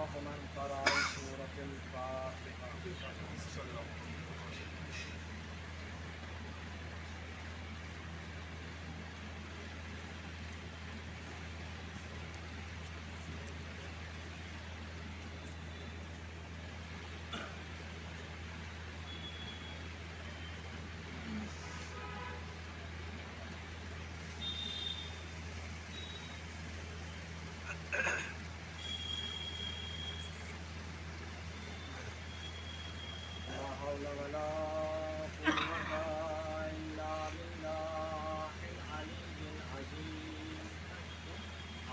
الله من قرأ سورة الفاتحة. لا حول ولا قوة إلا بالله العلي العظيم.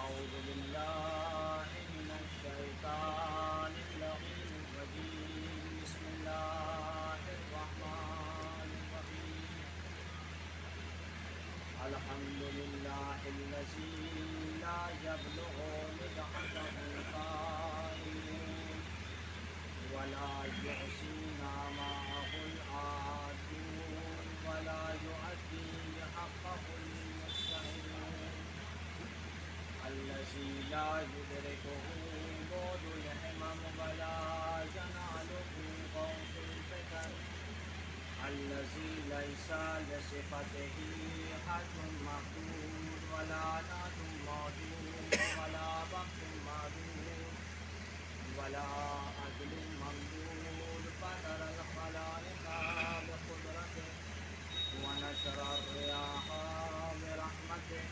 أعوذ بالله من الشيطان اللعين الرجيم. بسم الله الرحمن الرحيم. الحمد لله الذي لا يبلغ مدحته القائلون ولا يحصينا معه العادون ولا يؤدي حقه المستحيلون. الذي لا يدركه بعد الهمم ولا يناله غوث الفكر. الذي ليس لصفته حد محدود ولا نعت موجود ولا وقت معدود ولا أجل ممدود. فدر الخلائق بقدرته ونشر الرياح برحمته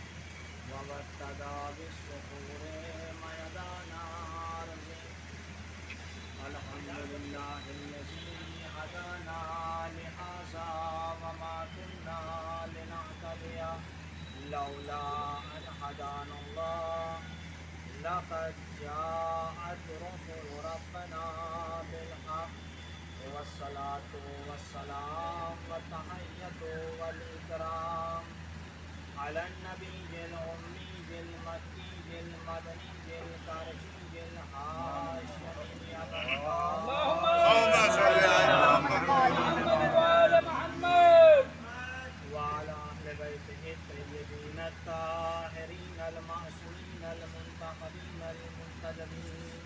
وابتدى بالصخور ميدان أرضه. الحمد لله الذي هدانا لهذا وما كنا لنهتدي لولا أن هدانا الله. لقد جاءت رسل ربنا بالحق والصلاة والسلام والتحية والإكرام على النبي الأمي المكي المدني الكرشي الهاشمي اللهم صل على محمد وآل محمد وعلى أهل بيته الطيبين الطاهرين المعصومين المنتخبين المنتجبين.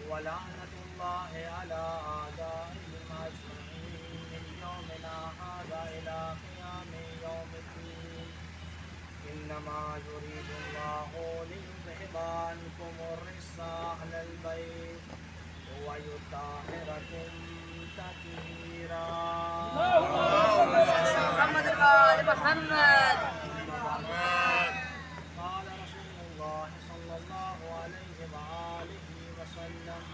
ولعنة الله على أعدائهم أجمعين من يومنا هذا إلى قيام يوم الدين. إنما يريد الله ليذهب عنكم الرجس أهل البيت ويطهركم تطهيرا. اللهم صل على محمد وآل محمد. قال رسول الله صلى الله عليه وآله وسلم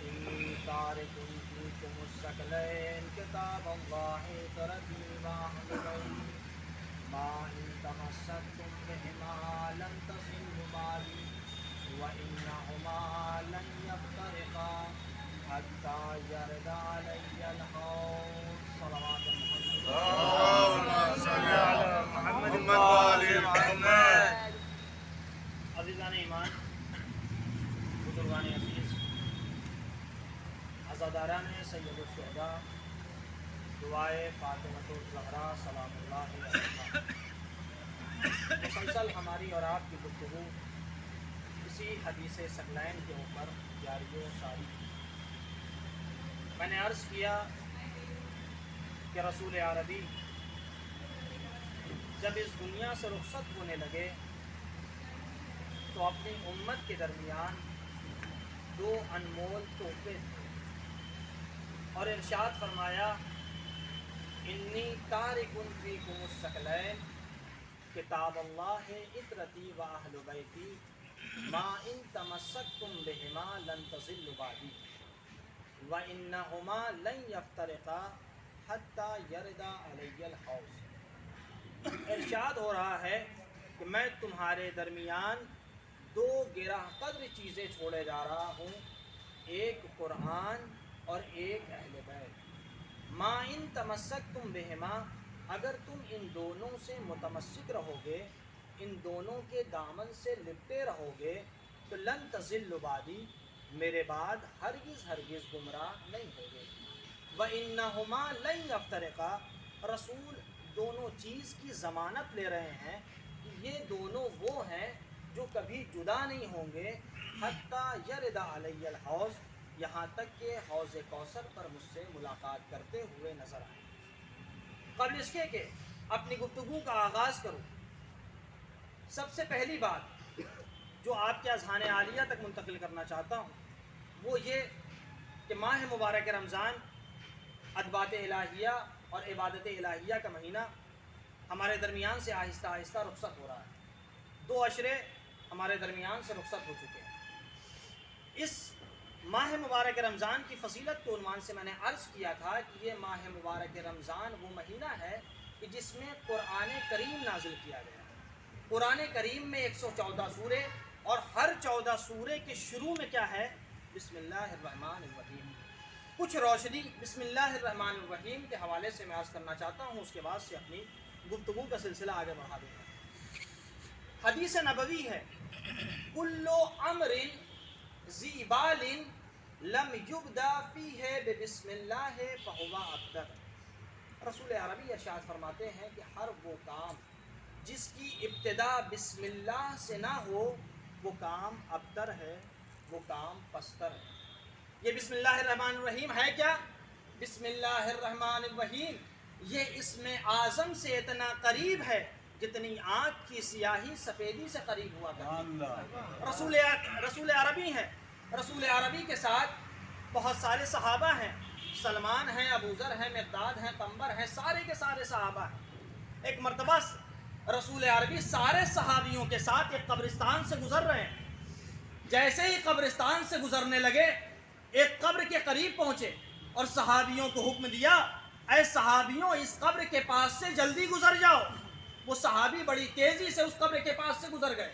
إني تارك فيكم الثقلين كتاب الله ترتيب أهل بيتي ما إن تمسكتم بهما لن تصلوا بعدي وإنهما لن يفترقا حتى يرد علي الحوض. صلوات محمد. اللهم صل على محمد وآل محمد. عزیزان ایمان، بزرگان عزیز، عزاداران سید الشہداء، دعائے فاطمۃ الزہرا سلام اللہ علیہا. مسلسل ہماری اور آپ کی گفتگو اسی حدیث ثقلین کے اوپر جاری و ساری. میں نے عرض کیا کہ رسول عربی جب اس دنیا سے رخصت ہونے لگے تو اپنی امت کے درمیان دو انمول تحفے تھے اور ارشاد فرمایا انی تارک فیکم الثقلین کتاب اللہ عطرتی و اہل بیتی ما ان تمسکتم بہما لن تضلوا بعدی وانہما لن یفترقا حتی یرد علی الحوض. ارشاد ہو رہا ہے کہ میں تمہارے درمیان دو گرہ قدر چیزیں چھوڑے جا رہا ہوں، ایک قرآن اور ایک اہل بیت. ما ان تمسکتم بہما، اگر تم ان دونوں سے متمسک رہو گے، ان دونوں کے دامن سے لپٹے رہو گے تو لن تضلوا بعدی، میرے بعد ہرگز ہرگز گمراہ نہیں ہوگے. وَإِنَّهُمَا لَن يَفْتَرِقَا، رسول دونوں چیز کی ضمانت لے رہے ہیں کہ یہ دونوں وہ ہیں جو کبھی جدا نہیں ہوں گے حتیٰ یرد علی الحوض، یہاں تک کہ حوض کوثر پر مجھ سے ملاقات کرتے ہوئے نظر آئے۔ قبل اس کے کہ اپنی گفتگو کا آغاز کروں، سب سے پہلی بات جو آپ کے اذہان عالیہ تک منتقل کرنا چاہتا ہوں وہ یہ کہ ماہ مبارک رمضان ادبات الہیہ اور عبادت الہیہ کا مہینہ ہمارے درمیان سے آہستہ آہستہ رخصت ہو رہا ہے۔ 2 عشرے ہمارے درمیان سے رخصت ہو چکے ہیں۔ اس ماہ مبارک رمضان کی فضیلت کے عنوان سے میں نے عرض کیا تھا کہ یہ ماہ مبارک رمضان وہ مہینہ ہے کہ جس میں قرآن کریم نازل کیا گیا ہے۔ قرآن کریم میں 114 سورے اور ہر 14 سورے کے شروع میں کیا ہے؟ بسم اللہ الرحمن الرحیم۔ کچھ روشنی بسم اللہ الرحمن الرحیم کے حوالے سے میں عرض کرنا چاہتا ہوں، اس کے بعد سے اپنی گفتگو کا سلسلہ آگے بڑھا دوں گا۔ حدیث نبوی ہے، کلو امر ذی بال لم یبدا فیہ بسم اللہ فہو ابتر۔ رسول عربی ارشاد فرماتے ہیں کہ ہر وہ کام جس کی ابتدا بسم اللہ سے نہ ہو وہ کام ابتر ہے، وہ کام پستر ہے۔ یہ بسم اللہ الرحمن الرحیم ہے کیا؟ بسم اللہ الرحمن الرحیم یہ اسم اعظم سے اتنا قریب ہے جتنی آنکھ کی سیاہی سفیدی سے قریب ہوا کرتی ہے۔ رسول عربی ہے، رسول عربی کے ساتھ بہت سارے صحابہ ہیں، سلمان ہیں، ابو ذر ہیں، مقداد ہیں، قنبر ہیں، سارے کے سارے صحابہ ہیں۔ ایک مرتبہ رسول عربی سارے صحابیوں کے ساتھ ایک قبرستان سے گزر رہے ہیں۔ جیسے ہی قبرستان سے گزرنے لگے ایک قبر کے قریب پہنچے اور صحابیوں کو حکم دیا، اے صحابیوں اس قبر کے پاس سے جلدی گزر جاؤ۔ وہ صحابی بڑی تیزی سے اس قبر کے پاس سے گزر گئے،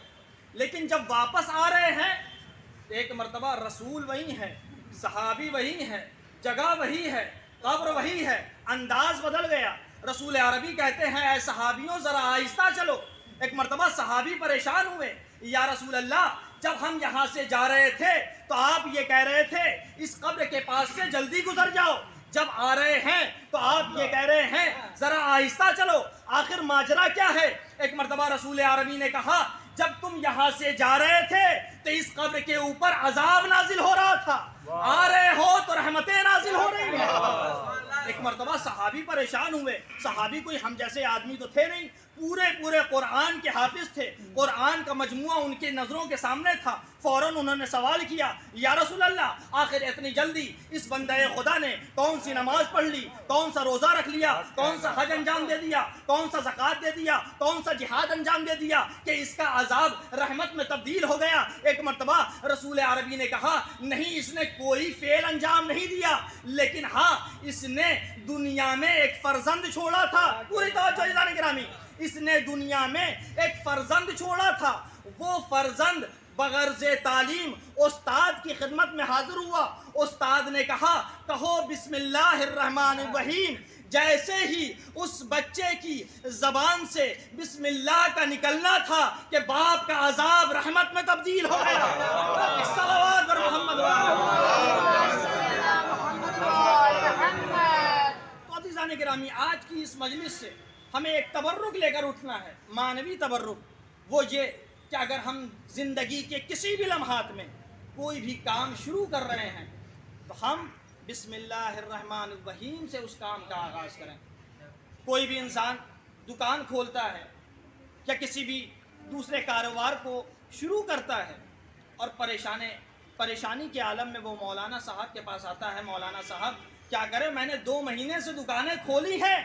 لیکن جب واپس آ رہے ہیں تو ایک مرتبہ رسول وہی ہے، صحابی وہی ہے، جگہ وہی ہے، قبر وہی ہے، انداز بدل گیا۔ رسول عربی کہتے ہیں اے صحابیوں ذرا آہستہ چلو۔ ایک مرتبہ صحابی پریشان ہوئے، یا رسول اللہ جب ہم یہاں سے جا رہے تھے تو آپ یہ کہہ رہے تھے اس قبر کے پاس سے جلدی گزر جاؤ، جب آ رہے ہیں تو آپ یہ کہہ رہے ہیں ذرا آہستہ چلو، آخر ماجرا کیا ہے؟ ایک مرتبہ رسول عربی نے کہا جب تم یہاں سے جا رہے تھے تو اس قبر کے اوپر عذاب نازل ہو رہا تھا، آ رہے ہو تو رحمتیں نازل ہو رہی ہیں۔ ایک مرتبہ صحابی پریشان ہوئے، صحابی کوئی ہم جیسے آدمی تو تھے نہیں، پورے قرآن کے حافظ تھے، قرآن کا مجموعہ ان کے نظروں کے سامنے تھا۔ فوراً انہوں نے سوال کیا، یا رسول اللہ آخر اتنی جلدی اس بندہ خدا نے کون سی نماز پڑھ لی، کون سا روزہ رکھ لیا، کون سا حج انجام دے دیا، کون سا زکوٰۃ دے دیا، کون سا جہاد انجام دے دیا کہ اس کا عذاب رحمت میں تبدیل ہو گیا؟ ایک مرتبہ رسول عربی نے کہا نہیں، اس نے کوئی فعل انجام نہیں دیا، لیکن ہاں اس نے دنیا میں ایک فرزند چھوڑا تھا۔ پوری توجہ عزیزان گرامی، اس نے دنیا میں ایک فرزند چھوڑا تھا، وہ فرزند بغرض تعلیم استاد کی خدمت میں حاضر ہوا۔ استاد نے کہا کہو بسم اللہ الرحمن الرحیم، جیسے ہی اس بچے کی زبان سے بسم اللہ کا نکلنا تھا کہ باپ کا عذاب رحمت میں تبدیل ہو گیا۔ صلوات بر محمد۔ تو عزیزان گرامی، آج کی اس مجلس سے ہمیں ایک تبرک لے کر اٹھنا ہے، معنوی تبرک۔ وہ یہ کہ اگر ہم زندگی کے کسی بھی لمحات میں کوئی بھی کام شروع کر رہے ہیں تو ہم بسم اللہ الرحمن الرحیم سے اس کام کا آغاز کریں۔ کوئی بھی انسان دکان کھولتا ہے یا کسی بھی دوسرے کاروبار کو شروع کرتا ہے اور پریشانی کے عالم میں وہ مولانا صاحب کے پاس آتا ہے، مولانا صاحب کیا کرے، میں نے 2 مہینے سے دکانیں کھولی ہیں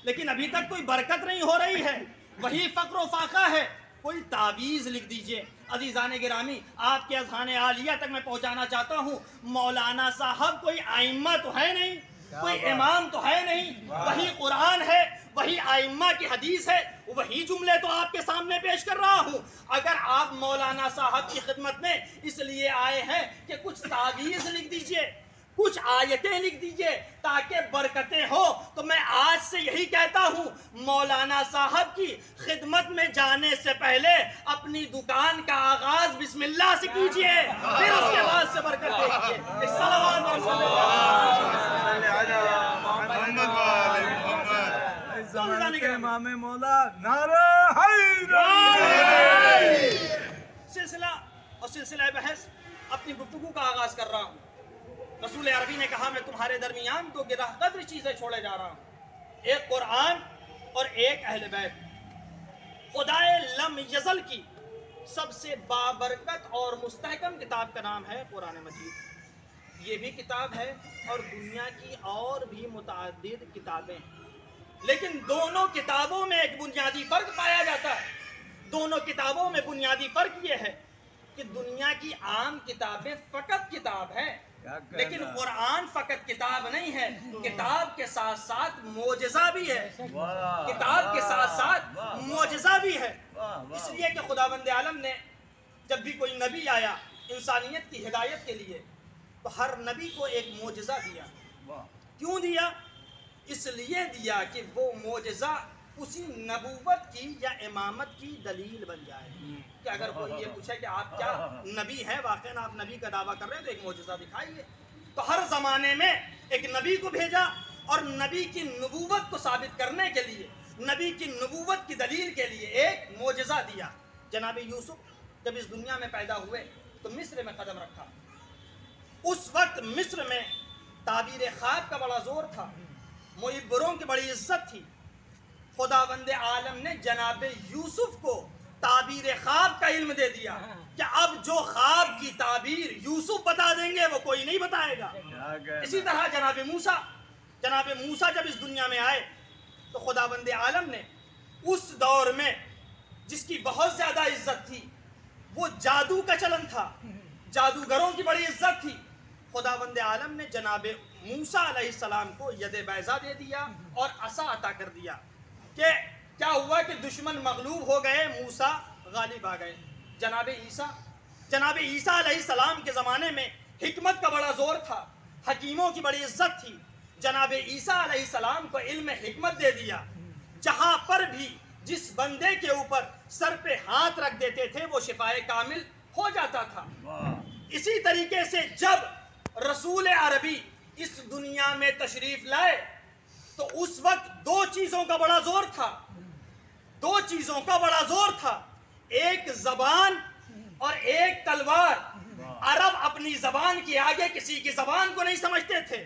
لیکن ابھی تک کوئی برکت نہیں ہو رہی ہے، وہی فقر و فاقہ ہے، کوئی تعویذ لکھ دیجئے۔ عزیزان گرامی، آپ کے اذہان عالیہ تک میں پہنچانا چاہتا ہوں، مولانا صاحب کوئی ائمہ تو ہے نہیں، کوئی امام تو ہے نہیں، وہی قرآن ہے، وہی ائمہ کی حدیث ہے، وہی جملے تو آپ کے سامنے پیش کر رہا ہوں۔ اگر آپ مولانا صاحب کی خدمت میں اس لیے آئے ہیں کہ کچھ تعویذ لکھ دیجئے، کچھ آیتیں لکھ دیجئے تاکہ برکتیں ہو، تو میں آج سے یہی کہتا ہوں مولانا صاحب کی خدمت میں جانے سے پہلے اپنی دکان کا آغاز بسم اللہ سے کیجئے، پھر اس کے بعد سے برکت دیکھیے۔ صلوات امام مولا نعرہ حیدر۔ اور سلسلہ بحث اپنی گفتگو کا آغاز کر رہا ہوں۔ رسول عربی نے کہا میں تمہارے درمیان دو گراہ قدر چیزیں چھوڑے جا رہا ہوں، ایک قرآن اور ایک اہل بیت۔ خدائے لم یزل کی سب سے بابرکت اور مستحکم کتاب کا نام ہے قرآن مجید۔ یہ بھی کتاب ہے اور دنیا کی اور بھی متعدد کتابیں ہیں، لیکن دونوں کتابوں میں ایک بنیادی فرق پایا جاتا ہے۔ دونوں کتابوں میں بنیادی فرق یہ ہے کہ دنیا کی عام کتابیں فقط کتاب ہیں، لیکن قرآن فقط کتاب نہیں ہے، کتاب کے ساتھ ساتھ معجزہ بھی ہے، کتاب کے ساتھ ساتھ معجزہ بھی ہے۔ اس لیے کہ خداوند عالم نے جب بھی کوئی نبی آیا انسانیت کی ہدایت کے لیے تو ہر نبی کو ایک معجزہ دیا۔ کیوں دیا؟ اس لیے دیا کہ وہ معجزہ اسی نبوت کی یا امامت کی دلیل بن جائے کہ اگر کوئی یہ پوچھے کہ آپ کیا نبی ہیں، واقعاً آپ نبی کا دعویٰ کر رہے ہیں تو ایک معجزہ دکھائیے۔ تو ہر زمانے میں ایک نبی کو بھیجا اور نبی کی نبوت کو ثابت کرنے کے لیے، نبی کی نبوت کی دلیل کے لیے ایک معجزہ دیا۔ جناب یوسف جب اس دنیا میں پیدا ہوئے تو مصر میں قدم رکھا۔ اس وقت مصر میں تعبیر خواب کا بڑا زور تھا، معبروں کی بڑی عزت تھی۔ خداوند عالم نے جناب یوسف کو تعبیر خواب کا علم دے دیا کہ اب جو خواب کی تعبیر یوسف بتا دیں گے وہ کوئی نہیں بتائے گا۔ اسی طرح جناب موسیٰ جب اس دنیا میں آئے تو خداوند عالم نے اس دور میں جس کی بہت زیادہ عزت تھی، وہ جادو کا چلن تھا، جادوگروں کی بڑی عزت تھی، خداوند عالم نے جناب موسیٰ علیہ السلام کو ید بیضا دے دیا اور عصا عطا کر دیا کہ کیا ہوا کہ دشمن مغلوب ہو گئے، موسیٰ غالب آ گئے۔ جناب عیسیٰ علیہ السلام کے زمانے میں حکمت کا بڑا زور تھا، حکیموں کی بڑی عزت تھی۔ جناب عیسیٰ علیہ السلام کو علم حکمت دے دیا، جہاں پر بھی جس بندے کے اوپر سر پہ ہاتھ رکھ دیتے تھے وہ شفائے کامل ہو جاتا تھا۔ اسی طریقے سے جب رسول عربی اس دنیا میں تشریف لائے تو اس وقت دو چیزوں کا بڑا زور تھا، ایک زبان اور ایک تلوار۔ عرب اپنی زبان کے آگے کسی کی زبان کو نہیں سمجھتے تھے،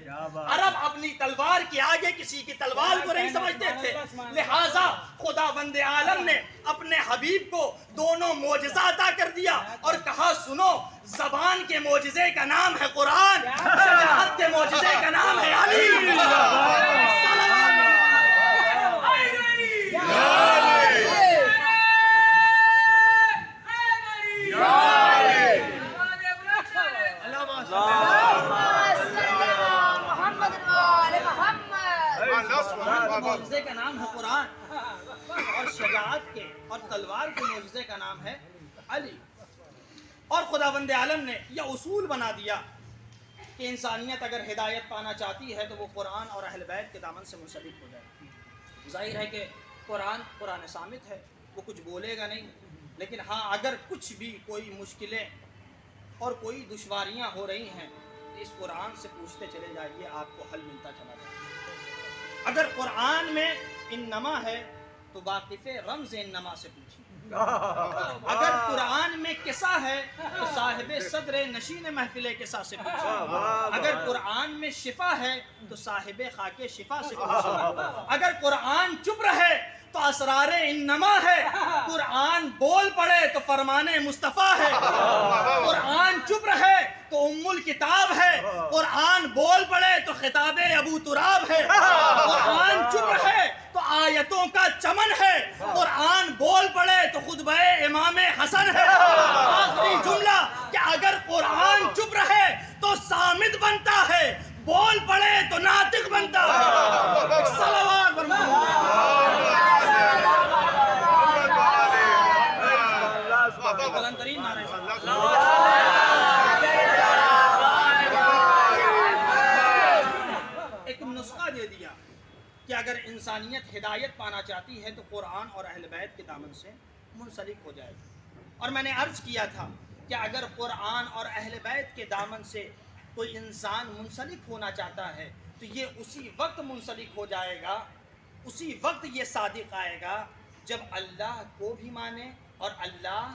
عرب اپنی تلوار کے آگے کسی کی تلوار کو نہیں سمجھتے تھے، لہٰذا خداوند عالم نے اپنے حبیب کو دونوں معجزہ عطا کر دیا اور کہا سنو، زبان کے معجزے کا نام ہے قرآن، شجاعت کے معجزے کا نام ہے علی۔ معجزے کا نام ہے قرآن اور شجاعت کے اور تلوار کے معجزے کا نام ہے علی۔ اور خداوند عالم نے یہ اصول بنا دیا کہ انسانیت اگر ہدایت پانا چاہتی ہے تو وہ قرآن اور اہل بیت کے دامن سے منسلک ہو جائے۔ ظاہر ہے کہ قرآن صامت ہے، وہ کچھ بولے گا نہیں، لیکن ہاں اگر کچھ بھی کوئی مشکلیں اور کوئی دشواریاں ہو رہی ہیں تو اس قرآن سے پوچھتے چلے جائیے، آپ کو حل ملتا چلا جائے۔ اگر قرآن میں انما ہے تو واقف رمز انما سے پوچھیے، اگر قرآن میں قصہ ہے تو صاحب صدر نشین محفل قصہ سے پوچھیے، اگر قرآن میں شفا ہے تو صاحب خاک شفا سے پوچھیے، اگر قرآن چپ رہے تو اسرار انما ہے، قرآن بول پڑے تو فرمان مصطفیٰ ہے، قرآن چپ رہے تو ام الکتاب ہے، قرآن بول پڑے تو خطاب ابو تراب ہے، قرآن چپ رہے تو آیتوں کا چمن ہے، قرآن بول پڑے تو خطبہ امام حسن ہے۔ آخری جملہ کہ اگر قرآن چپ رہے تو صامت بنتا ہے، بول پڑے تو ناطق بنتا ہے۔ صلوات بلند ترین نعرہ ایک نسخہ دے دیا کہ اگر انسانیت ہدایت پانا چاہتی ہے تو قرآن اور اہل بیت کے دامن سے منسلک ہو جائے گی۔ اور میں نے عرض کیا تھا کہ اگر قرآن اور اہل بیت کے دامن سے کوئی انسان منسلک ہونا چاہتا ہے تو یہ اسی وقت منسلک ہو جائے گا، اسی وقت یہ صادق آئے گا جب اللہ کو بھی مانے اور اللہ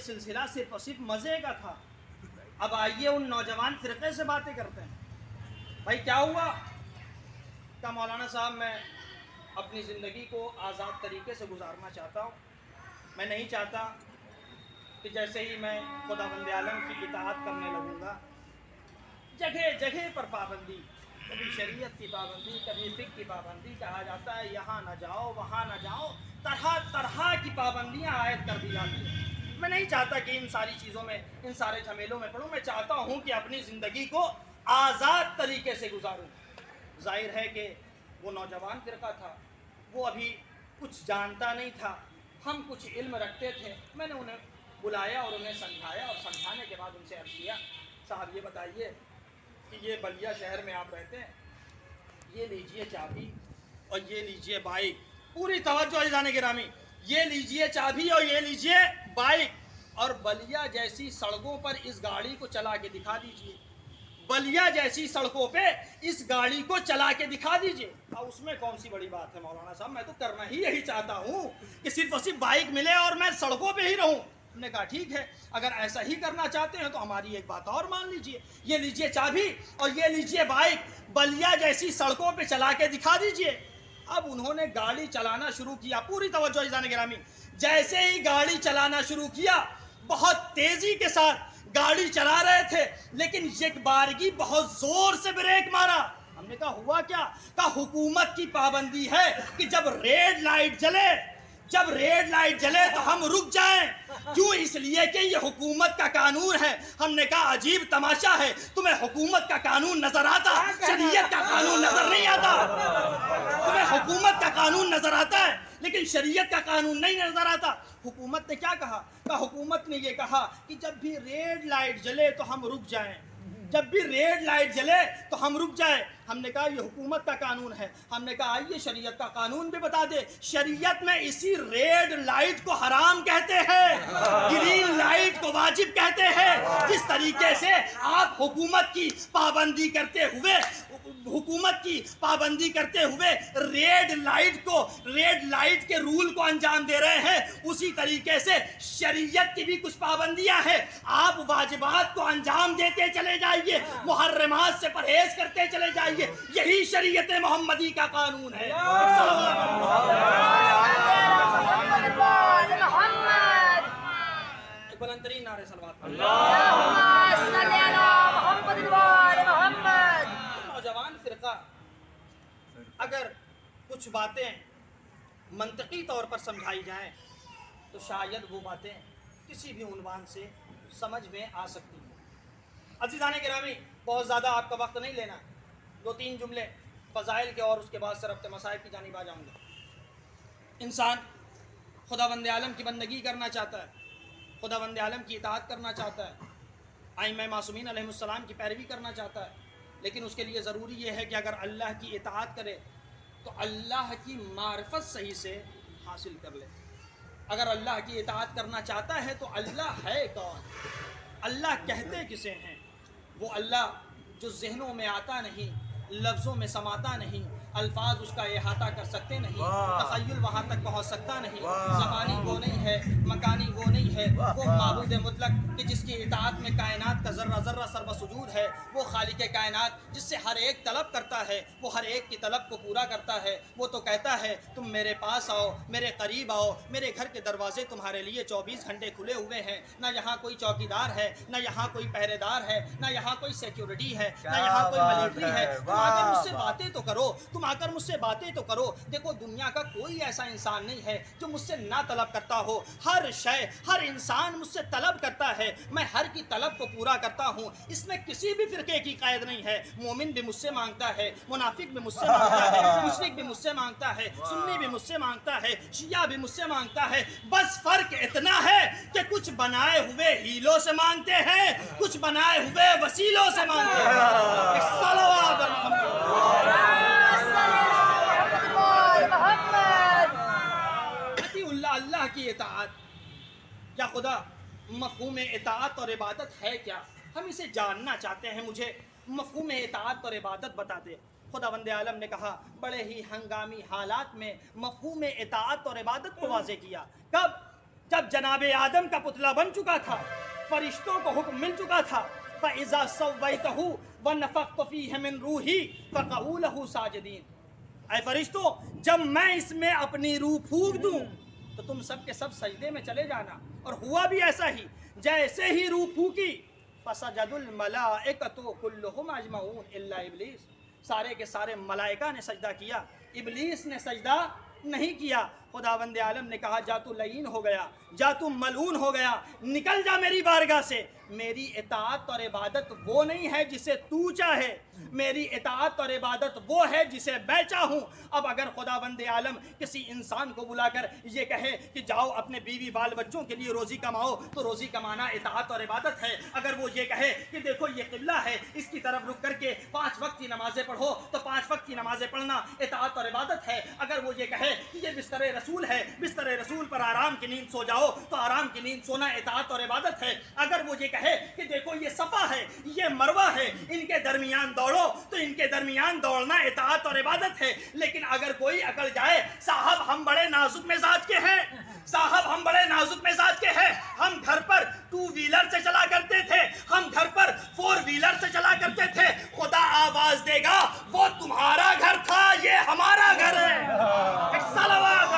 یہ سلسلہ صرف اور صرف مزے کا تھا. اب آئیے ان نوجوان فرقے سے باتیں کرتے ہیں. بھائی کیا ہوا؟ کہ مولانا صاحب میں اپنی زندگی کو آزاد طریقے سے گزارنا چاہتا ہوں. میں نہیں چاہتا کہ جیسے ہی میں خداوند عالم کی اطاعت کرنے لگوں گا جگہ جگہ پر پابندی، کبھی شریعت کی پابندی، کبھی فقہ کی پابندی، کہا جاتا ہے یہاں نہ جاؤ وہاں نہ جاؤ، طرح طرح کی پابندیاں عائد کر دی جاتی ہیں. میں نہیں چاہتا کہ ان ساری چیزوں میں، ان سارے جھمیلوں میں پڑھوں. میں چاہتا ہوں کہ اپنی زندگی کو آزاد طریقے سے گزاروں. ظاہر ہے کہ وہ نوجوان فرقہ تھا، وہ ابھی کچھ جانتا نہیں تھا، ہم کچھ علم رکھتے تھے. میں نے انہیں بلایا اور انہیں سمجھایا، اور سمجھانے کے بعد ان سے عرض کیا صاحب یہ بتائیے کہ یہ بلیا شہر میں آپ رہتے ہیں، یہ لیجئے چابی اور یہ لیجئے بائک. پوری توجہ عزیزان گرامی، یہ لیجئے چابی اور یہ لیجئے بائک، اور بلیا جیسی سڑکوں پر اس گاڑی کو چلا کے دکھا دیجئے. بلیا جیسی سڑکوں پہ اس گاڑی کو چلا کے دکھا دیجئے. اب اس میں کون سی بڑی بات ہے مولانا صاحب؟ میں تو کرنا ہی یہی چاہتا ہوں کہ صرف اور صرف بائک ملے اور میں سڑکوں پہ ہی رہوں. ہم نے کہا ٹھیک ہے، اگر ایسا ہی کرنا چاہتے ہیں تو ہماری ایک بات اور مان لیجئے، یہ لیجئے چابی اور یہ لیجئے بائک، بلیا جیسی سڑکوں پہ چلا کے دکھا دیجئے. اب انہوں نے گاڑی چلانا شروع کیا. پوری توجہ عزیزان گرامی، جیسے ہی گاڑی چلانا شروع کیا بہت تیزی کے ساتھ گاڑی چلا رہے تھے، لیکن یک بارگی بہت زور سے بریک مارا. ہم نے کہا ہوا کیا؟ کہا حکومت کی پابندی ہے کہ جب ریڈ لائٹ جلے تو ہم رک جائیں. کیوں؟ اس لیے کہ یہ حکومت کا قانون ہے. ہم نے کہا عجیب تماشا ہے، تمہیں حکومت کا قانون نظر آتا، شریعت کا قانون نظر نہیں آتا. تمہیں حکومت کا قانون نظر آتا ہے لیکن شریعت کا قانون نہیں نظر آتا. حکومت نے کیا کہا؟ حکومت نے یہ کہا کہ جب بھی ریڈ لائٹ جلے تو ہم رک جائیں. جب بھی ریڈ لائٹ جلے تو ہم رک جائیں. ہم نے کہا یہ حکومت کا قانون ہے. ہم نے کہا آئیے شریعت کا قانون بھی بتا دے. شریعت میں اسی ریڈ لائٹ کو حرام کہتے ہیں، گرین لائٹ کو واجب کہتے ہیں. جس طریقے سے آپ حکومت کی پابندی کرتے ہوئے ریڈ لائٹ کے رول کو انجام دے رہے ہیں، اسی طریقے سے شریعت کی بھی کچھ پابندیاں ہیں. آپ واجبات کو انجام دیتے چلے جائیے، محرمات سے پرہیز کرتے چلے جائیے. یہی شریعت محمدی کا قانون ہے. بلند ترین نعرے صلوات. نوجوان فرقہ اگر کچھ باتیں منطقی طور پر سمجھائی جائیں تو شاید وہ باتیں کسی بھی عنوان سے سمجھ میں آ سکتی ہیں. عزیزان گرامی، بہت زیادہ آپ کا وقت نہیں لینا. 2-3 جملے فضائل کے اور اس کے بعد سربت مصائب کی جانب آ جاؤں گا. انسان خداوند عالم کی بندگی کرنا چاہتا ہے، خداوند عالم کی اطاعت کرنا چاہتا ہے، ائمہ معصومین علیہ السلام کی پیروی کرنا چاہتا ہے، لیکن اس کے لیے ضروری یہ ہے کہ اگر اللہ کی اطاعت کرے تو اللہ کی معرفت صحیح سے حاصل کر لے. اگر اللہ کی اطاعت کرنا چاہتا ہے تو اللہ ہے کون، اللہ کہتے کسے ہیں؟ وہ اللہ جو ذہنوں میں آتا نہیں، لفظوں میں سماتا نہیں، الفاظ اس کا احاطہ کر سکتے نہیں، تخیل وہاں تک پہنچ سکتا نہیں، زمانی وہ نہیں ہے، مکانی وہ نہیں ہے. وہ معبود مطلق کہ جس کی اطاعت میں کائنات کا ذرہ ذرہ سربس وجود ہے، وہ خالق کائنات جس سے ہر ایک طلب کرتا ہے، وہ ہر ایک کی طلب کو پورا کرتا ہے. وہ تو کہتا ہے تم میرے پاس آؤ، میرے قریب آؤ، میرے گھر کے دروازے تمہارے لیے 24 گھنٹے کھلے ہوئے ہیں. نہ یہاں کوئی چوکیدار ہے، نہ یہاں کوئی پہرے دار ہے، نہ یہاں کوئی سیکیورٹی ہے، نہ یہاں کوئی ملٹری ہے. تم آ کر مجھ سے باتیں تو کرو، تم آ کر مجھ سے باتیں تو کرو. دیکھو دنیا کا کوئی ایسا انسان نہیں ہے جو مجھ سے نہ طلب کرتا ہو. ہر شے، ہر انسان مجھ سے طلب کرتا ہے، میں ہر کی طلب کو پورا کرتا ہوں. اس میں کسی بھی فرقے کی قید نہیں ہے. مومن بھی مجھ سے مانگتا ہے، منافق بھی مجھ سے مانگتا ہے، مشرک بھی مجھ سے مانگتا ہے، سنی بھی مجھ سے مانگتا ہے، شیعہ بھی مجھ سے مانگتا ہے. بس فرق اتنا ہے کہ کچھ بنائے ہوئے ہیلوں سے مانگتے ہیں، کچھ بنائے ہوئے وسیلوں سے مانگتے ہیں. اللہ کی اطاعت یا خدا مفہوم اطاعت اور عبادت ہے کیا؟ ہم اسے جاننا چاہتے ہیں. مجھے مفہوم اطاعت اور عبادت بتا دے. خداوند عالم نے کہا بڑے ہی ہنگامی حالات میں مفہوم اطاعت اور عبادت کو واضح کیا. کب؟ جب جناب آدم کا پتلا بن چکا تھا، فرشتوں کو حکم مل چکا تھا فَإِذَا سَوَّيْتَهُ وَنَفَخْتُ فِيهِ مِنْ رُوحِي فَقَعُوا لَهُ سَاجِدِينَ، اے فرشتوں جب میں اس میں اپنی روح پھونک دوں تو تم سب کے سب سجدے میں چلے جانا۔ اور ہوا بھی ایسا ہی، جیسے ہی روح پھونکی فَسَجَدُ الْمَلَائِكَةُ كُلُّهُمْ أَجْمَعُونَ إِلَّا إِبْلِيسَ، سارے کے سارے ملائکہ نے سجدہ کیا، ابلیس نے سجدہ نہیں کیا۔ خداوند عالم نے کہا جا تو لعین ہو گیا، جا تو ملعون ہو گیا، نکل جا میری بارگاہ سے۔ میری اطاعت اور عبادت وہ نہیں ہے جسے تو چاہے، میری اطاعت اور عبادت وہ ہے جسے میں چاہوں۔ اب اگر خداوند عالم کسی انسان کو بلا کر یہ کہے کہ جاؤ اپنے بیوی بال بچوں کے لیے روزی کماؤ، تو روزی کمانا اطاعت اور عبادت ہے۔ اگر وہ یہ کہے کہ دیکھو یہ قبلہ ہے، اس کی طرف رک کر کے 5 وقت کی نمازیں پڑھو، تو 5 وقت کی نمازیں پڑھنا اطاعت اور عبادت ہے۔ اگر وہ یہ کہے کہ یہ بستر رسول ہے، بستر رسول پر آرام کی نیند سو جاؤ، تو آرام کی نیند سونا اطاعت اور عبادت ہے۔ اگر وہ یہ کہے کہ دیکھو یہ صفا ہے، یہ مروہ ہے، ان کے درمیان دوڑو، تو ان کے درمیان دوڑنا اطاعت اور عبادت ہے۔ لیکن اگر کوئی اکڑ جائے صاحب ہم بڑے نازک مزاج کے ہیں، صاحب ہم بڑے نازک مزاج کے ہیں، ہم گھر پر 2 ویلر سے چلا کرتے تھے، ہم گھر پر 4 ویلر سے چلا کرتے تھے، خدا آواز دے گا وہ تمہارا گھر تھا، یہ ہمارا گھر ہے۔ ایک صلوات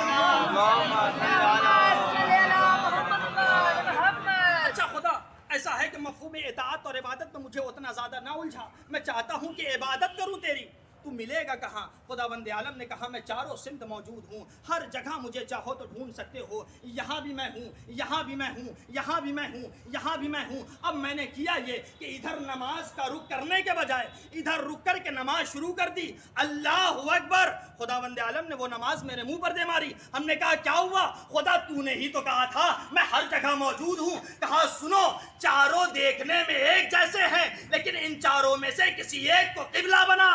اچھا خدا ایسا ہے کہ مفہوم اطاعت اور عبادت میں مجھے اتنا زیادہ نہ الجھا، میں چاہتا ہوں کہ عبادت کروں تیری، تو ملے گا کہاں؟ خداوند عالم نے کہا میں چاروں سمت موجود ہوں، ہر جگہ مجھے چاہو تو ڈھونڈ سکتے ہو، یہاں بھی میں ہوں، یہاں بھی میں ہوں، یہاں بھی میں ہوں، یہاں بھی میں ہوں۔ اب میں نے کیا یہ کہ ادھر نماز کا رخ کرنے کے بجائے ادھر رک کر کے نماز شروع کر دی، اللہ اکبر۔ خداوند عالم نے وہ نماز میرے منہ پر دے ماری۔ ہم نے کہا کیا ہوا؟ خدا تو نے ہی تو کہا تھا میں ہر جگہ موجود ہوں۔ کہا سنو چاروں دیکھنے میں ایک جیسے ہیں، لیکن ان چاروں میں سے کسی ایک کو قبلہ بنا۔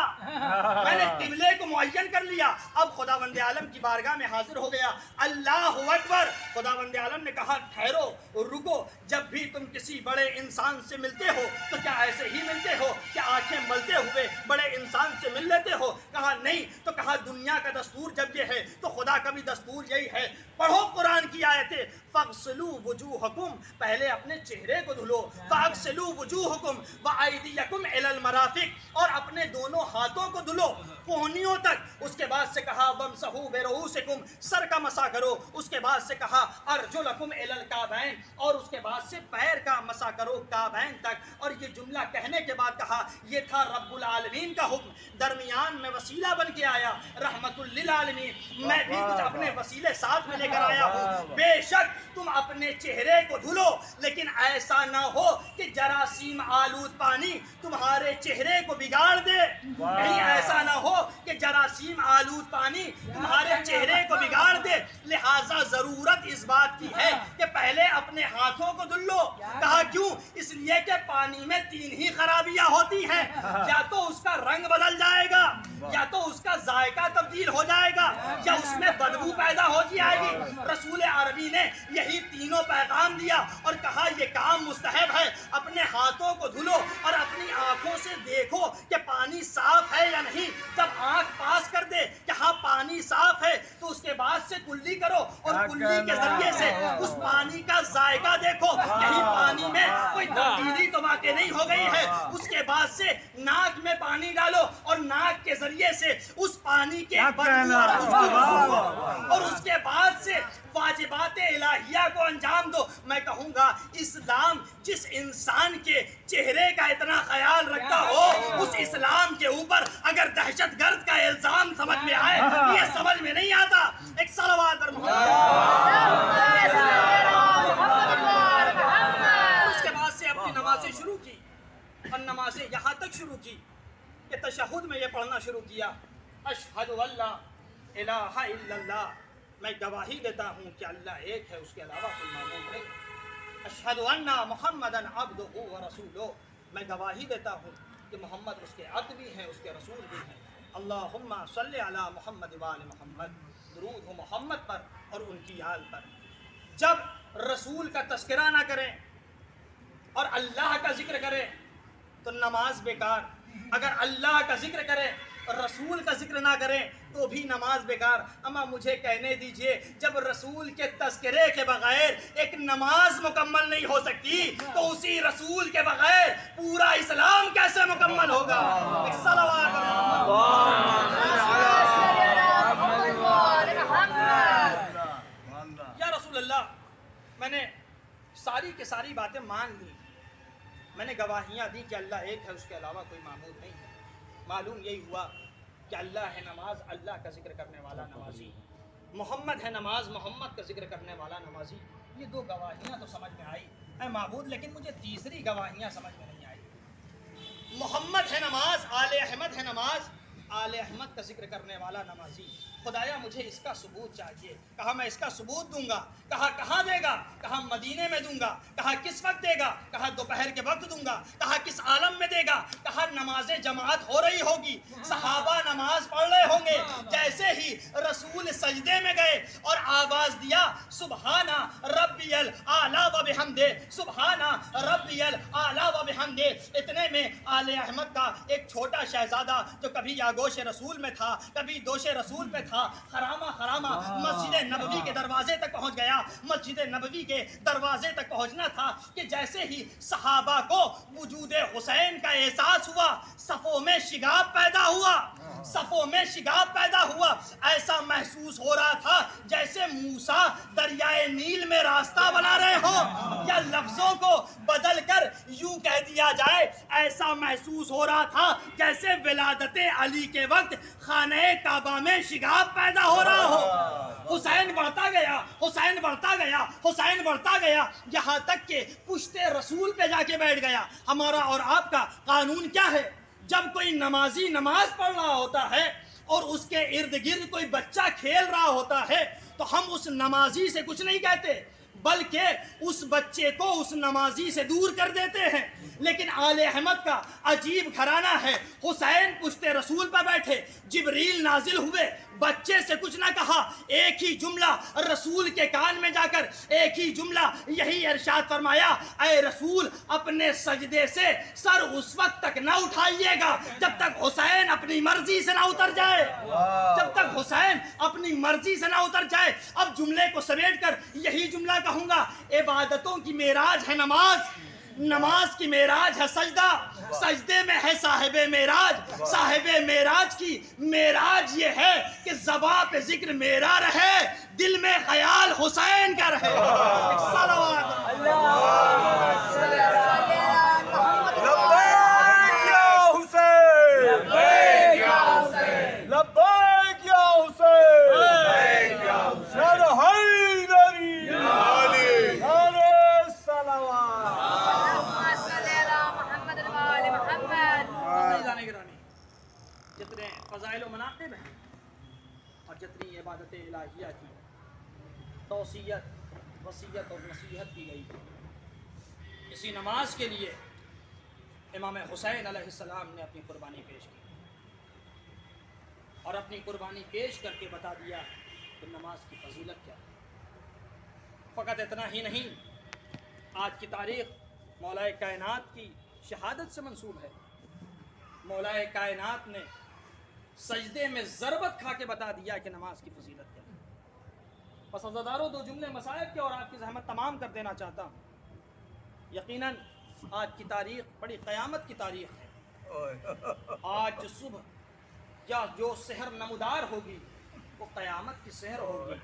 میں نے قبلے کو معین کر لیا۔ اب خداوند عالم کی بارگاہ میں حاضر ہو گیا، اللہ اکبر۔ خداوند عالم نے کہا ٹھہرو، رکو، جب بھی تم کسی بڑے انسان سے ملتے ہو تو کیا ایسے ہی ملتے ہو کہ آنکھیں ملتے ہوئے بڑے انسان سے مل لیتے ہو؟ کہا نہیں۔ تو کہا دنیا کا دستور جب یہ ہے تو خدا کا بھی دستور یہی ہے۔ پڑھو قرآن کی آیتیں، فَاغْسِلُوا وُجُوهَكُمْ، پہلے اپنے چہرے کو دھلو، فَاغْسِلُوا وُجُوهَكُمْ وَأَيْدِيَكُمْ إِلَى الْمَرَافِقِ، اور اپنے دونوں ہاتھوں کو دھلو پونیوں تک۔ اس کے بعد سے کہا وَامْسَحُوا بِرُؤُوسِكُمْ، سر کا مسح کرو۔ اس کے بعد سے کہا أَرْجُلَكُمْ إِلَى الْكَعْبَيْنِ، اور اس کے بعد سے پیر کا مسح کرو کعبین تک۔ اور یہ جملہ کہنے کے بعد کہا یہ تھا رب العالمین کا حکم، درمیان میں وسیلہ بن کے آیا رحمت للعالمین، میں بھی کچھ اپنے وسیلے ساتھ میں لے کر آیا ہوں۔ بے شک تم اپنے چہرے کو دھلو، لیکن ایسا نہ ہو کہ جراثیم آلود پانی تمہارے چہرے کو بگاڑ دے، کہیں ایسا نہ ہو کہ جراثیم آلود پانی تمہارے چہرے کو بگاڑ دے۔ لہٰذا ضرورت اس بات کی ہے کہ پہلے اپنے ہاتھوں کو دھل لو۔ کہا کیوں؟ اس لیے کہ پانی میں 3 ہی خرابیاں ہوتی ہیں، یا تو اس کا رنگ بدل جائے گا، یا تو اس کا ذائقہ تبدیل ہو جائے گا، یا اس میں بدبو پیدا ہو جائے گی۔ رسول عربی نے یہی تینوں پیغام دیا اور کہا یہ کام مستحب ہے، اپنے ہاتھوں کو دھلو اور اپنی آنکھوں سے دیکھو کہ پانی صاف ہے یا نہیں۔ جب آنکھ پاس کر دے کہ ہاں پانی صاف ہے تو اس کے بعد سے کلی کرو اور کلی کے ذریعے سے اس پانی کا ذائقہ دیکھو، کہیں پانی میں کوئی تبدیلی تو واقع نہیں ہو گئی ہے۔ اس کے بعد سے ناک میں پانی ڈالو اور ناک کے ذریعے سے اس پانی کے بدبو اور خوشبو اور اس کے بعد سے واجبات الہیہ کو انجام دو۔ میں کہوں گا اسلام جس انسان کے چہرے کا اتنا خیال رکھتا ہو، اس اسلام کے اوپر اگر دہشت گرد کا الزام سمجھ میں آئے یہ سمجھ میں نہیں آتا۔ ایک صلوات اور اس کے بعد سے اپنی نمازیں شروع کی، اور نمازیں یہاں تک شروع کی کہ تشہد میں یہ پڑھنا شروع کیا، اشہد ان لا الہ الا اللہ، میں گواہی دیتا ہوں کہ اللہ ایک ہے، اس کے علاوہ کوئی معبود نہیں۔ اشہد ان محمدً عبدہ ورسولہ، میں گواہی دیتا ہوں کہ محمد اس کے عبد بھی ہیں، اس کے رسول بھی ہیں۔ اللہم صلی علی محمد وآل محمد، درود ہو محمد پر اور ان کی آل پر۔ جب رسول کا تذکرہ نہ کریں اور اللہ کا ذکر کریں تو نماز بیکار، اگر اللہ کا ذکر کریں رسول کا ذکر نہ کریں تو بھی نماز بیکار. اما مجھے کہنے دیجئے جب رسول کے تذکرے کے بغیر ایک نماز مکمل نہیں ہو سکتی تو اسی رسول کے بغیر پورا اسلام کیسے مکمل ہوگا؟ ایک صلوات یا رسول اللہ. میں نے ساری کی ساری باتیں مان لی. میں نے گواہیاں دی کہ اللہ ایک ہے, اس کے علاوہ کوئی معبود نہیں ہے. معلوم یہی ہوا کہ اللہ ہے نماز, اللہ کا ذکر کرنے والا نمازی. محمد ہے نماز, محمد کا ذکر کرنے والا نمازی. یہ دو گواہیاں تو سمجھ میں آئی اے معبود, لیکن مجھے تیسری گواہیاں سمجھ میں نہیں آئی. محمد ہے نماز, آل احمد ہے نماز, آل احمد کا ذکر کرنے والا نمازی. خدایا مجھے اس کا ثبوت چاہیے. کہا میں اس کا ثبوت دوں گا. کہا کہاں دے گا؟ کہا مدینے میں دوں گا. کہا کس وقت دے گا؟ کہا دوپہر کے وقت دوں گا. کہا کس عالم میں دے گا؟ کہا نماز جماعت ہو رہی ہوگی, صحابہ نماز پڑھ رہے ہوں گے. جیسے ہی رسول سجدے میں گئے اور آواز دیا سبحان ربی الاعلی و بحمدہ, سبحان ربی الاعلی و بحمدہ, اتنے میں آل احمد کا ایک چھوٹا شہزادہ جو کبھی آگوش رسول میں تھا, کبھی دوش رسول پہ تھا, خرامہ مسجد نبوی کے دروازے تک پہنچ گیا. مسجد نبوی کے دروازے تک پہنچنا تھا کہ جیسے ہی صحابہ کو وجود حسین کا احساس ہوا, صفوں میں شگاف پیدا ہوا, صفوں میں شگاف پیدا ہوا. ایسا محسوس ہو رہا تھا جیسے موسیٰ دریائے نیل میں راستہ بنا رہے ہوں, یا لفظوں کو بدل کر یوں کہہ دیا جائے ایسا محسوس ہو رہا تھا جیسے ولادت علی کے وقت خانہ کعبہ میں شگاف پیدا ہو رہا ہو. حسین بڑھتا گیا, حسین بڑھتا گیا, حسین بڑھتا گیا, یہاں تک کہ پشت رسول پہ جا کے بیٹھ گیا. ہمارا اور آپ کا قانون کیا ہے؟ جب کوئی نمازی نماز پڑھ رہا ہوتا ہے اور اس کے ارد گرد کوئی بچہ کھیل رہا ہوتا ہے تو ہم اس نمازی سے کچھ نہیں کہتے, بلکہ اس بچے کو اس نمازی سے دور کر دیتے ہیں. لیکن آل احمد کا عجیب گھرانہ ہے. حسین پشت رسول پر بیٹھے, جبریل نازل ہوئے, بچے سے کچھ نہ کہا, ایک ہی جملہ رسول کے کان میں جا کر ایک ہی جملہ یہی ارشاد فرمایا, اے رسول اپنے سجدے سے سر اس وقت تک نہ اٹھائیے گا جب تک حسین اپنی مرضی سے نہ اتر جائے, جب تک حسین اپنی مرضی سے نہ اتر جائے. اب جملے کو سمیٹ کر یہی جملہ کہوں گا, عبادتوں کی معراج ہے نماز, نماز کی معراج ہے سجدہ, سجدے میں ہے صاحب معراج, صاحب معراج کی معراج یہ ہے کہ زباں پہ ذکر میرا رہے, دل میں خیال حسین کا رہے. جتنے فضائل و مناقب ہیں اور جتنی عبادت الہیہ کی توصیت, وصیت اور نصیحت کی گئی, اسی نماز کے لیے امام حسین علیہ السلام نے اپنی قربانی پیش کی اور اپنی قربانی پیش کر کے بتا دیا کہ نماز کی فضیلت کیا ہے. فقط اتنا ہی نہیں, آج کی تاریخ مولا کائنات کی شہادت سے منسوب ہے. مولا کائنات نے سجدے میں ضربت کھا کے بتا دیا کہ نماز کی فضیلت کیا ہے. بس عزیزارو, دو جملے مسائب کے اور آپ کی زحمت تمام کر دینا چاہتا ہوں. یقیناً آج کی تاریخ بڑی قیامت کی تاریخ ہے. آج صبح یا جو سحر نمودار ہوگی وہ قیامت کی سحر ہوگی.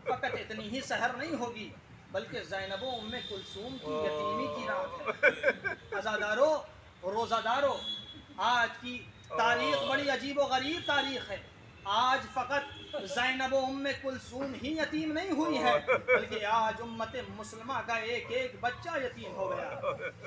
فقط اتنی ہی سحر نہیں ہوگی بلکہ زینب و ام کلثوم کی یتیمی کی رات ہے. عزادارو, روزہ دارو, آج کی تاریخ بڑی عجیب و غریب تاریخ ہے. آج فقط زینب و ام کلثوم ہی یتیم نہیں ہوئی ہے بلکہ آج امت مسلمہ کا ایک ایک بچہ یتیم ہو گیا.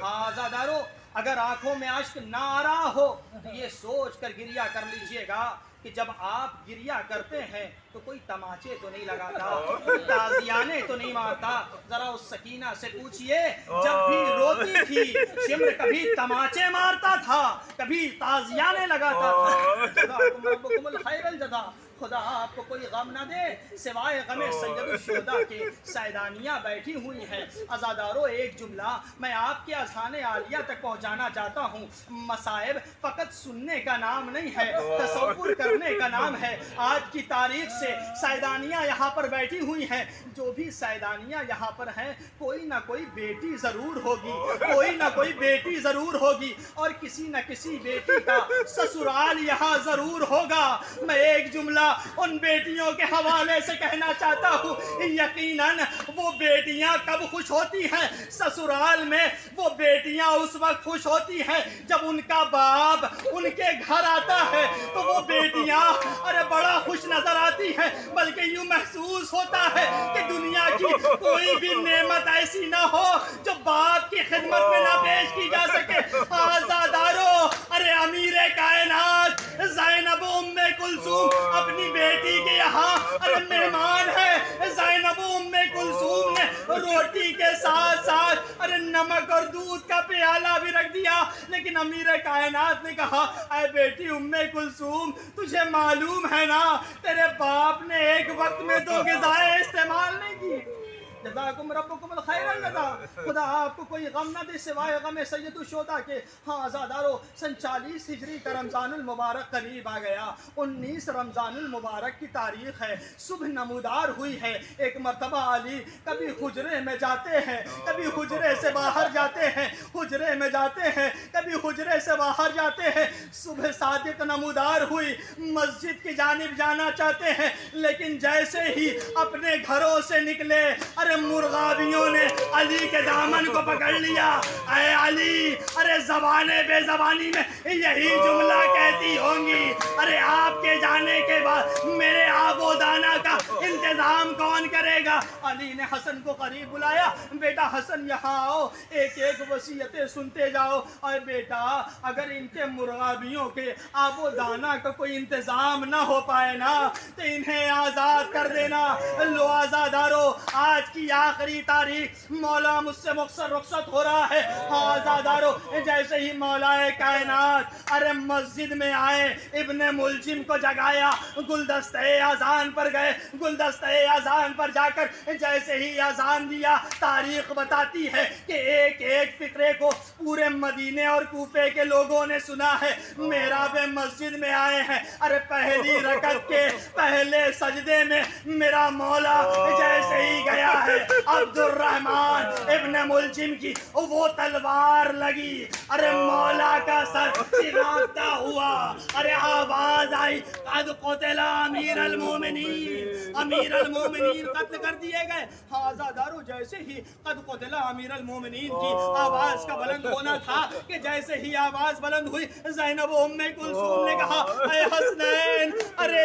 عزادارو, اگر آنکھوں میں اشک نہ آ رہا ہو تو یہ سوچ کر گریہ کر لیجئے گا کہ جب آپ گریہ کرتے ہیں تو کوئی تماچے تو نہیں لگاتا, تازیانے تو نہیں مارتا. ذرا اس سکینہ سے پوچھئے جب بھی روتی تھی شمر کبھی تماچے مارتا تھا, کبھی تازیانے لگاتا تھا. جزاکم ربکم الخیر الجزا. خدا آپ کو کوئی غم نہ دے سوائے غم سید الشہداء کے۔ سیدانیاں بیٹھی ہوئی ہیں۔ عزادارو ایک جملہ میں آپ کے اذہان عالیہ تک پہنچانا چاہتا ہوں۔ مصائب فقط سننے کا نام نہیں ہے، تصور کرنے کا نام ہے۔ آج کی تاریخ سے سیدانیاں یہاں پر بیٹھی ہوئی ہیں۔ جو بھی سیدانیاں یہاں پر ہیں کوئی نہ کوئی بیٹی ضرور ہوگی، کوئی نہ کوئی بیٹی ضرور ہوگی، اور کسی نہ کسی بیٹی کا سسرال یہاں ضرور ہوگا۔ میں ایک جملہ ان بیٹیوں کے حوالے سے کہنا چاہتا ہوں، یقیناً وہ بیٹیاں کب خوش ہوتی ہیں؟ سسرال میں وہ بیٹیاں اس وقت خوش ہوتی ہیں جب ان کا باپ ان کے گھر آتا ہے تو وہ بیٹیاں بڑا خوش نظر آتی ہیں، بلکہ یوں محسوس ہوتا ہے کہ دنیا کی کوئی بھی نعمت ایسی نہ ہو جو باپ کی خدمت میں نہ پیش کی جا سکے۔ آزادارو امیر کائنات زینب ام کلثوم اپنی بیٹی کے یہاں مہمان ہے۔ زینب ام کلثوم نے روٹی کے ساتھ ساتھ نمک اور دودھ کا پیالہ بھی رکھ دیا، لیکن امیر کائنات نے کہا اے بیٹی ام کلثوم تجھے معلوم ہے نا تیرے باپ نے ایک وقت میں 2 غذائیں استعمال نہیں کی۔ جزاکم ربکم الخیر الجزا۔ خدا آپ کو کوئی غم نہ دے سوائے غم سید الشہداء کے۔ ہاں عزادارو سن 40 ہجری کا رمضان المبارک قریب آ گیا۔ 19 رمضان المبارک کی تاریخ ہے۔ صبح نمودار ہوئی ہے۔ ایک مرتبہ علی کبھی حجرے میں جاتے ہیں، کبھی حجرے سے باہر جاتے ہیں، حجرے میں جاتے ہیں، کبھی حجرے سے باہر جاتے ہیں۔ صبح صادق نمودار ہوئی، مسجد کی جانب جانا چاہتے ہیں، لیکن جیسے ہی اپنے گھروں سے نکلے مرغابیوں نے علی کے دامن کو پکڑ لیا۔ اے علی زبانیں بے زبانی میں یہی جملہ کہتی ہوں گی، آپ کے جانے کے بعد میرے آب و دانہ کا انتظام کون کرے گا؟ علی نے حسن کو قریب بلایا، بیٹا حسن یہاں آؤ، ایک ایک وصیتیں سنتے جاؤ۔ اور بیٹا اگر ان کے مرغابیوں کے آب و دانہ کا کوئی انتظام نہ ہو پائے نا تو انہیں آزاد کر دینا۔ لو آزادارو آج کی آخری تاریخ، مولا مجھ سے مختصر رخصت ہو رہا ہے۔ آزادارو جیسے ہی مولا کائنات مسجد میں آئے، ابن ملجم کو جگایا، گلدستے اذان پر گئے، گلدستے اذان پر جا کر جیسے ہی اذان دیا، تاریخ بتاتی ہے کہ ایک ایک فقرے کو پورے مدینے اور کوفے کے لوگوں نے سنا ہے۔ محراب مسجد میں آئے ہیں، پہلی رکعت کے پہلے سجدے میں میرا مولا جیسے ہی گیا ہے، عبد الرحمن ابن ملجم کی وہ تلوار لگی، مولا کا سر سراغتا ہوا، آواز آئی قد قتل امیر المومنین، امیر المومنین قتل کر دیے گئے۔ آزادارو جیسے ہی قد قتل امیر المومنین کی آواز کا بلند ہونا تھا کہ جیسے ہی آواز بلند ہوئی، زینب ام کلثوم نے کہا اے حسنین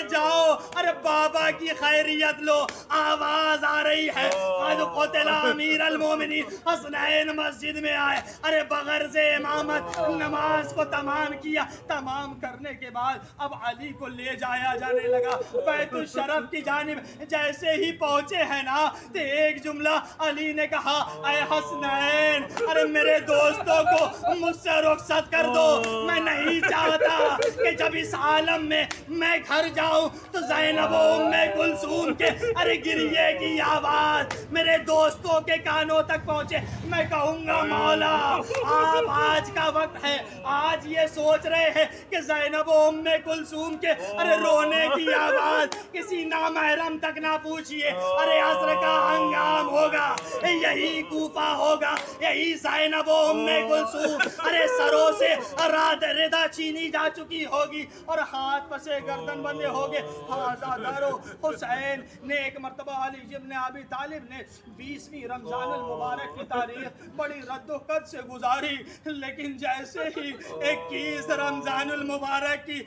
جاؤ بابا کی خیریت لو، آواز آ رہی ہے قد قتل امیر المومنین۔ حسنین مسجد میں آئے، بغرض امامت نماز کو تمام کیا۔ تمام کرنے کے بعد اب علی کو لے جایا جانے لگا بیت الشرف کی جانب۔ جیسے ہی پہنچے ہیں نا تو ایک جملہ علی نے کہا اے حسنین میرے دوستوں کو مجھ سے رخصت کر دو، میں نہیں چاہتا کہ جب اس عالم میں میں گھر جاؤں تو زینب ام کلثوم کے گریے کی آواز میرے دوستوں کے کانوں تک پہنچے۔ میں کہوں گا مولا آپ آج کا وقت ہے، آج یہ سوچ رہے ہیں کہ زینب ام کلثوم کے رونے کی آواز کسی نامحرم تک نہ پوچھئے، عصر کا ہنگام ہوگا، یہی کوفہ ہوگا، یہی زینب ام کلثوم سروں سے ردا چینی جا چکی ہوگی اور ہاتھ پسے گردن بندے ہوگے۔ آزادارو حسین نے ایک مرتبہ علی ابن ابی طالب نے 20ویں رمضان المبارک کی تاریخ بڑی رد و قد سے گزاری، لیکن جیسے ہی 21 رمضان المبارک کی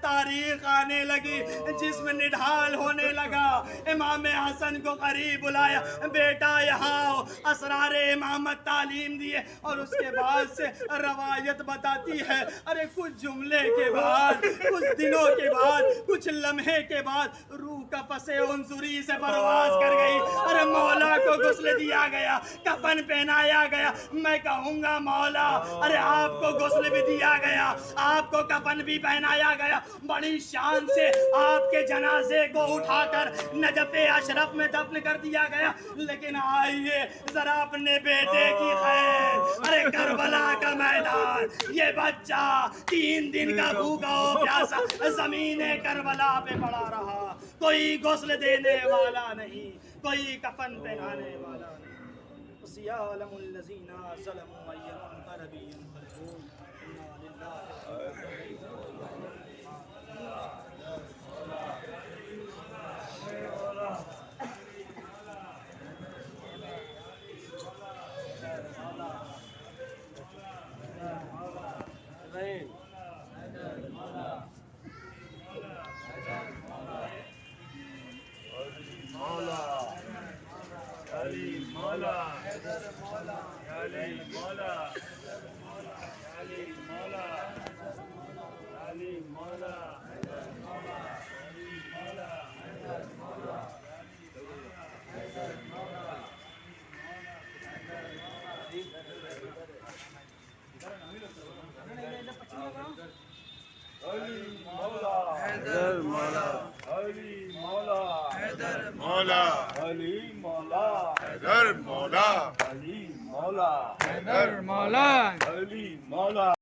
تاریخ آنے لگی، جسم نڈھال ہونے لگا، امام حسن کو قریب بلایا، بیٹا یہاں آؤ، اسرار امامت تعلیم دیے، اور اس کے بعد سے روایت بتاتی ہے کچھ جملے کے بعد، کچھ دنوں کے بعد، کچھ لمحے کے بعد روح کا سے عنصری سے پرواز کر گئی. ارے مولا کو غسل دیا گیا, کفن پہنایا گیا. میں کہوں گا مولا, ارے آپ کو غسل بھی دیا گیا, آپ کو کفن بھی پہنایا گیا, بڑی شان سے آپ کے جنازے کو اٹھا کر نجف اشرف میں دفن کر دیا گیا, لیکن آئیے ذرا اپنے بیٹے کی خیر. ارے کربلا کا میدان, یہ بچہ 3 دن کا بھوکا ہو پیاسا زمین کربلا پہ پڑا رہا, کوئی غسل دینے والا نہیں, کوئی کفن پہنانے والا نہیں. سیعلم الذین ظلموا ای منقلب ینقلبون. انا مولا